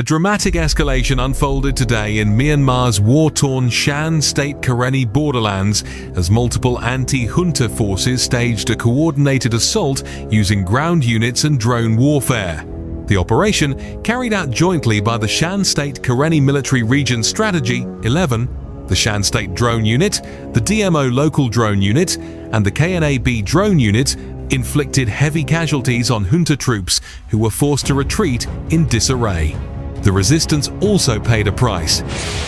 A dramatic escalation unfolded today in Myanmar's war-torn Shan State Karenni borderlands as multiple anti-junta forces staged a coordinated assault using ground units and drone warfare. The operation, carried out jointly by the Shan State Karenni Military Region Strategy 11, the Shan State Drone Unit, the DMO Local Drone Unit, and the KNA B Drone Unit, inflicted heavy casualties on junta troops who were forced to retreat in disarray. The resistance also paid a price.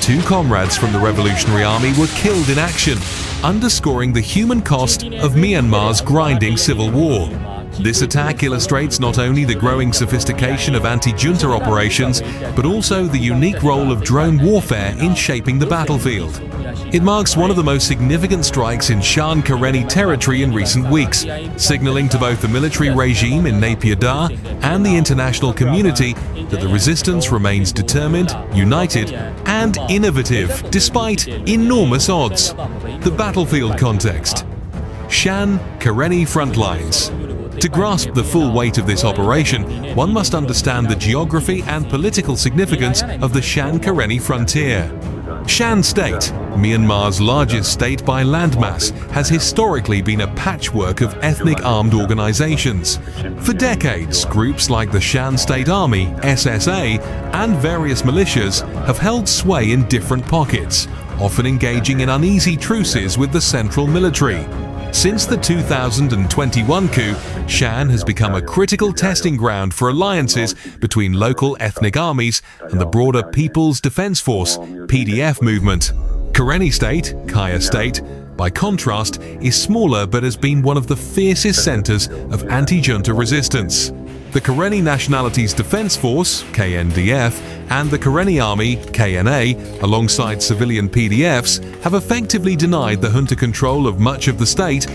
2 comrades from the Revolutionary Army were killed in action, underscoring the human cost of Myanmar's grinding civil war. This attack illustrates not only the growing sophistication of anti-junta operations, but also the unique role of drone warfare in shaping the battlefield. It marks one of the most significant strikes in Shan Karenni territory in recent weeks, signaling to both the military regime in Napier Dar and the international community that the resistance remains determined, united, and innovative despite enormous odds. The battlefield context. Shan Karenni frontlines. To grasp the full weight of this operation, one must understand the geography and political significance of the Shan Karenni frontier. Shan State, Myanmar's largest state by landmass, has historically been a patchwork of ethnic armed organizations. For decades, groups like the Shan State Army, SSA, and various militias have held sway in different pockets, often engaging in uneasy truces with the central military. Since the 2021 coup, Shan has become a critical testing ground for alliances between local ethnic armies and the broader People's Defense Force (PDF) movement. Karenni State, Kaya State, by contrast, is smaller but has been one of the fiercest centers of anti-junta resistance. The Karenni Nationalities Defense Force (KNDF) and the Karenni Army (KNA), alongside civilian PDFs, have effectively denied the junta control of much of the state,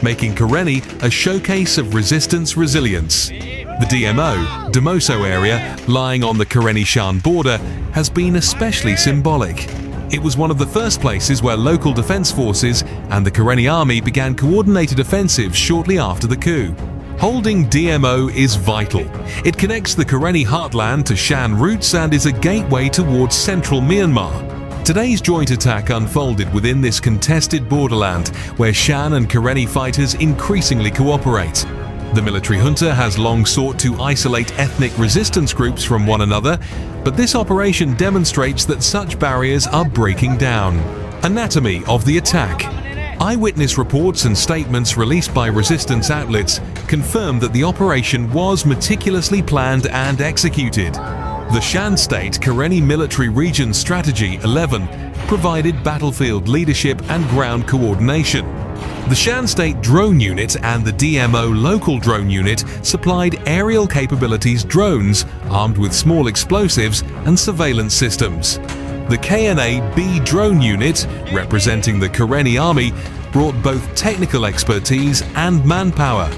making Karenni a showcase of resistance resilience. The DMO, Demoso area, lying on the Karenni-Shan border, has been especially symbolic. It was one of the first places where local defense forces and the Karenni Army began coordinated offensives shortly after the coup. Holding DMO is vital. It connects the Karenni heartland to Shan roots and is a gateway towards central Myanmar. Today's joint attack unfolded within this contested borderland, where Shan and Karenni fighters increasingly cooperate. The military junta has long sought to isolate ethnic resistance groups from one another, but this operation demonstrates that such barriers are breaking down. Anatomy of the attack. Eyewitness reports and statements released by resistance outlets confirm that the operation was meticulously planned and executed. The Shan State Karenni Military Region Strategy 11 provided battlefield leadership and ground coordination. The Shan State Drone Unit and the DMO Local Drone Unit supplied aerial capabilities drones armed with small explosives and surveillance systems. The KNA B Drone Unit, representing the Karenni Army, brought both technical expertise and manpower.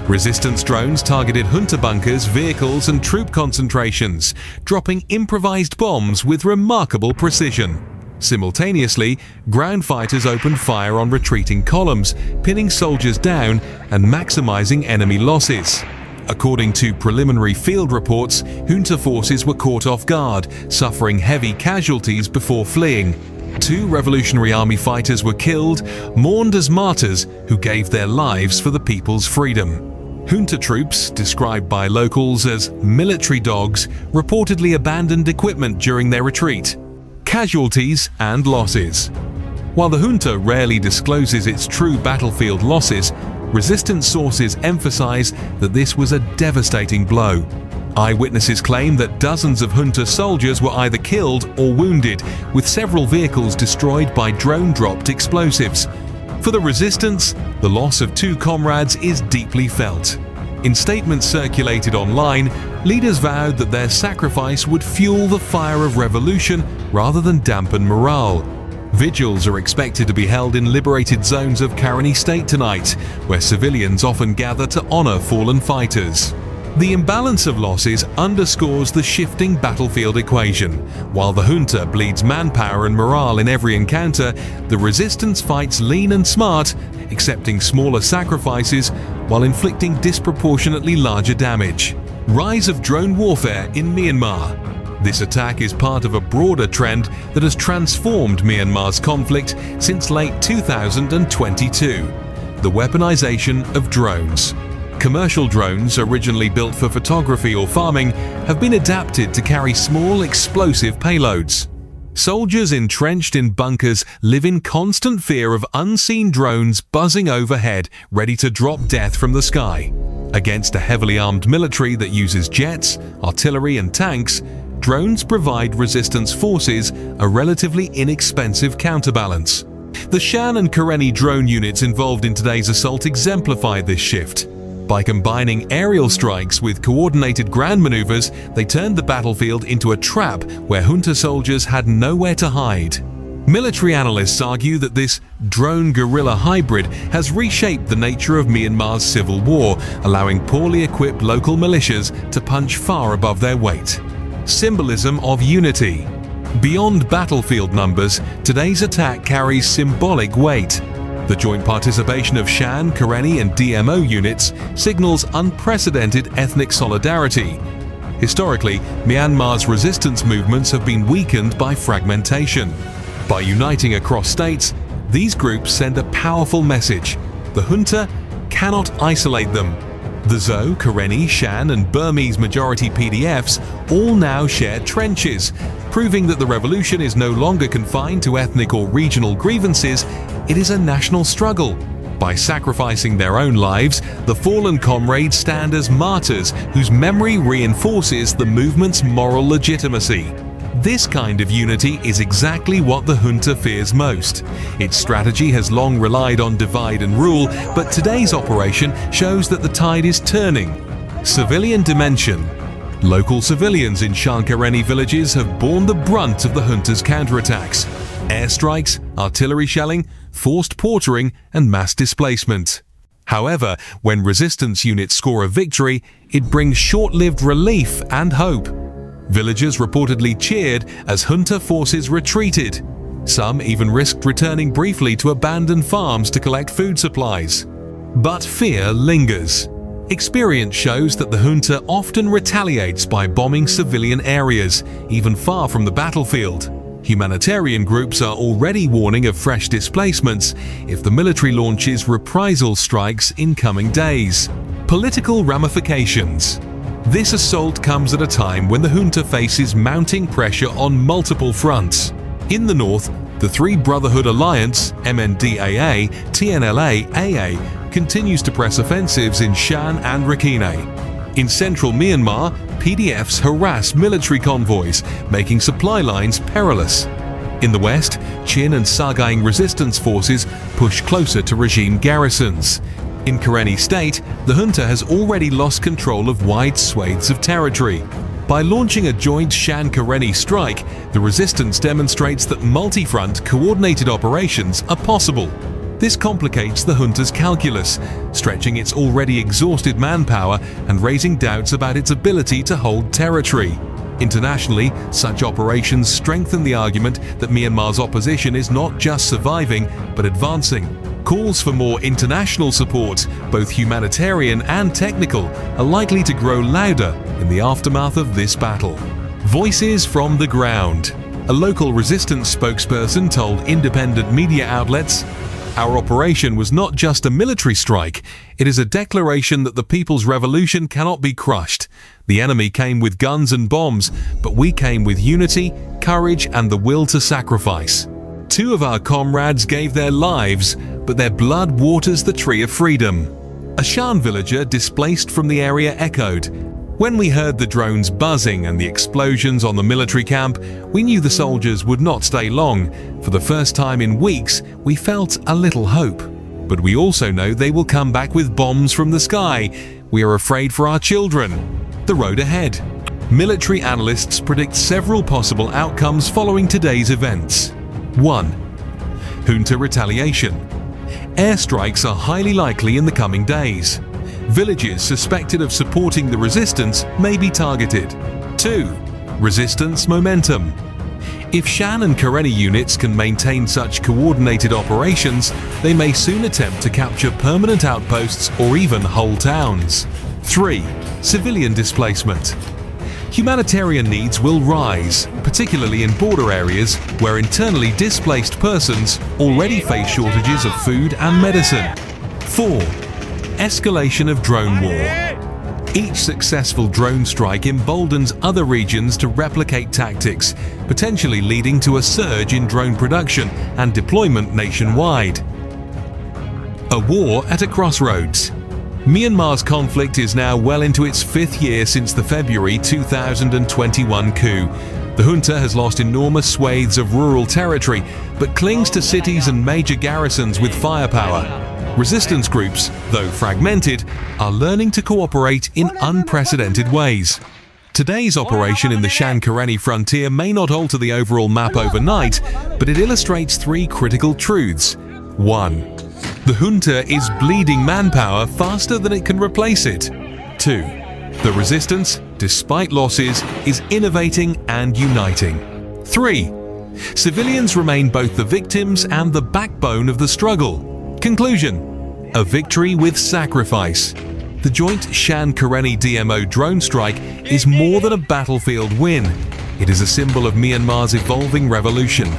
Resistance drones targeted junta bunkers, vehicles and troop concentrations, dropping improvised bombs with remarkable precision. Simultaneously, ground fighters opened fire on retreating columns, pinning soldiers down and maximizing enemy losses. According to preliminary field reports, junta forces were caught off guard, suffering heavy casualties before fleeing. 2 Revolutionary Army fighters were killed, mourned as martyrs who gave their lives for the people's freedom. Junta troops, described by locals as military dogs, reportedly abandoned equipment during their retreat. Casualties and losses. While the junta rarely discloses its true battlefield losses, resistance sources emphasize that this was a devastating blow. Eyewitnesses claim that dozens of junta soldiers were either killed or wounded, with several vehicles destroyed by drone-dropped explosives. For the resistance, the loss of 2 comrades is deeply felt. In statements circulated online, leaders vowed that their sacrifice would fuel the fire of revolution rather than dampen morale. Vigils are expected to be held in liberated zones of Karenni State tonight, where civilians often gather to honor fallen fighters. The imbalance of losses underscores the shifting battlefield equation. While the junta bleeds manpower and morale in every encounter, the resistance fights lean and smart, accepting smaller sacrifices while inflicting disproportionately larger damage. Rise of drone warfare in Myanmar. This attack is part of a broader trend that has transformed Myanmar's conflict since late 2022, the weaponization of drones. Commercial drones, originally built for photography or farming, have been adapted to carry small explosive payloads. Soldiers entrenched in bunkers live in constant fear of unseen drones buzzing overhead, ready to drop death from the sky. Against a heavily armed military that uses jets, artillery and tanks, drones provide resistance forces a relatively inexpensive counterbalance. The Shan and Karenni drone units involved in today's assault exemplify this shift. By combining aerial strikes with coordinated ground maneuvers, they turned the battlefield into a trap where junta soldiers had nowhere to hide. Military analysts argue that this drone-guerrilla hybrid has reshaped the nature of Myanmar's civil war, allowing poorly equipped local militias to punch far above their weight. Symbolism of unity. Beyond battlefield numbers, today's attack carries symbolic weight. The joint participation of Shan, Karenni and DMO units signals unprecedented ethnic solidarity. Historically, Myanmar's resistance movements have been weakened by fragmentation. By uniting across states, these groups send a powerful message: the junta cannot isolate them. The Zo, Karenni, Shan and Burmese majority PDFs all now share trenches, proving that the revolution is no longer confined to ethnic or regional grievances, it is a national struggle. By sacrificing their own lives, the fallen comrades stand as martyrs whose memory reinforces the movement's moral legitimacy. This kind of unity is exactly what the junta fears most. Its strategy has long relied on divide and rule, but today's operation shows that the tide is turning. Civilian dimension. Local civilians in Shan Karenni villages have borne the brunt of the junta's counterattacks. Airstrikes, artillery shelling, forced quartering and mass displacement. However, when resistance units score a victory, it brings short-lived relief and hope. Villagers reportedly cheered as junta forces retreated. Some even risked returning briefly to abandoned farms to collect food supplies. But fear lingers. Experience shows that the junta often retaliates by bombing civilian areas, even far from the battlefield. Humanitarian groups are already warning of fresh displacements if the military launches reprisal strikes in coming days. Political ramifications. This assault comes at a time when the junta faces mounting pressure on multiple fronts. In the north, the Three Brotherhood Alliance, MNDAA, TNLA, AA, continues to press offensives in Shan and Karenni. In central Myanmar, PDFs harass military convoys, making supply lines perilous. In the west, Chin and Sagaing resistance forces push closer to regime garrisons. In Karenni State, the junta has already lost control of wide swathes of territory. By launching a joint Shan-Karenni strike, the resistance demonstrates that multi-front coordinated operations are possible. This complicates the junta's calculus, stretching its already exhausted manpower and raising doubts about its ability to hold territory. Internationally, such operations strengthen the argument that Myanmar's opposition is not just surviving, but advancing. Calls for more international support, both humanitarian and technical, are likely to grow louder in the aftermath of this battle. Voices from the ground. A local resistance spokesperson told independent media outlets, "Our operation was not just a military strike, it is a declaration that the people's revolution cannot be crushed. The enemy came with guns and bombs, but we came with unity, courage and the will to sacrifice. Two of our comrades gave their lives, but their blood waters the tree of freedom." A Shan villager displaced from the area echoed, "When we heard the drones buzzing and the explosions on the military camp, we knew the soldiers would not stay long. For the first time in weeks, we felt a little hope. But we also know they will come back with bombs from the sky. We are afraid for our children." The road ahead. Military analysts predict several possible outcomes following today's events. 1. Junta retaliation. Airstrikes are highly likely in the coming days. Villages suspected of supporting the resistance may be targeted. 2. Resistance momentum. If Shan and Karenni units can maintain such coordinated operations, they may soon attempt to capture permanent outposts or even whole towns. 3. Civilian displacement. humanitarian needs will rise, particularly in border areas where internally displaced persons already face shortages of food and medicine. 4. Escalation of drone war. Each successful drone strike emboldens other regions to replicate tactics, potentially leading to a surge in drone production and deployment nationwide. A war at a crossroads. Myanmar's conflict is now well into its 5th year since the February 2021 coup. The junta has lost enormous swathes of rural territory, but clings to cities and major garrisons with firepower. Resistance groups, though fragmented, are learning to cooperate in unprecedented ways. Today's operation in the Shan and Karenni frontier may not alter the overall map overnight, but it illustrates 3 critical truths. 1. The junta is bleeding manpower faster than it can replace it. 2. The resistance, despite losses, is innovating and uniting. 3. Civilians remain both the victims and the backbone of the struggle. Conclusion: a victory with sacrifice. The joint Shan Karenni DMO drone strike is more than a battlefield win. It is a symbol of Myanmar's evolving revolution.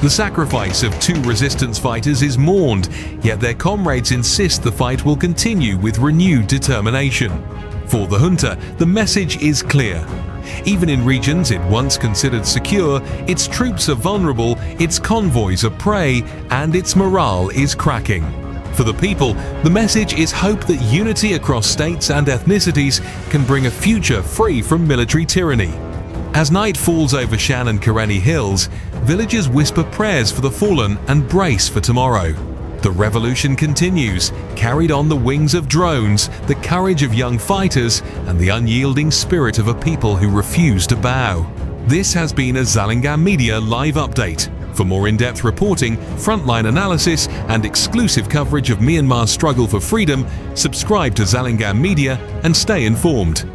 The sacrifice of 2 resistance fighters is mourned, yet their comrades insist the fight will continue with renewed determination. For the junta, the message is clear. Even in regions it once considered secure, its troops are vulnerable, its convoys are prey, and its morale is cracking. For the people, the message is hope that unity across states and ethnicities can bring a future free from military tyranny. As night falls over Shan and Karenni hills, villagers whisper prayers for the fallen and brace for tomorrow. The revolution continues, carried on the wings of drones, the courage of young fighters, and the unyielding spirit of a people who refuse to bow. This has been a Zalengam Media live update. For more in-depth reporting, frontline analysis, and exclusive coverage of Myanmar's struggle for freedom, subscribe to Zalengam Media and stay informed.